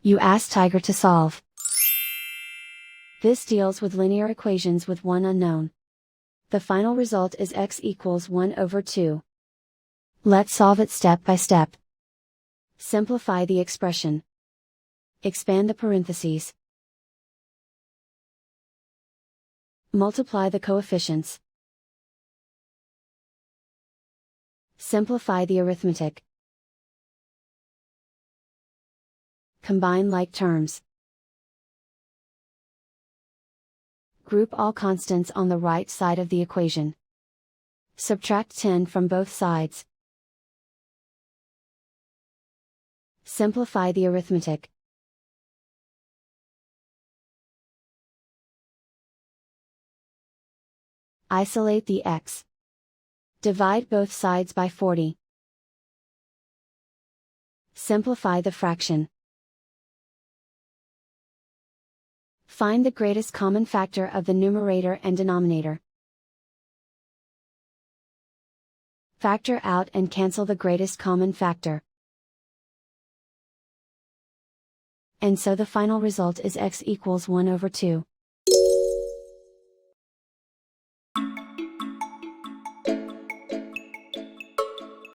You ask Tiger to solve. This deals with linear equations with one unknown. The final result is x equals 1 over 2. Let's solve it step by step. Simplify the expression. Expand the parentheses. Multiply the coefficients. Simplify the arithmetic. Combine like terms. Group all constants on the right side of the equation. Subtract 10 from both sides. Simplify the arithmetic. Isolate the x. Divide both sides by 40. Simplify the fraction. Find the greatest common factor of the numerator and denominator. Factor out and cancel the greatest common factor. And so the final result is x equals 1 over 2.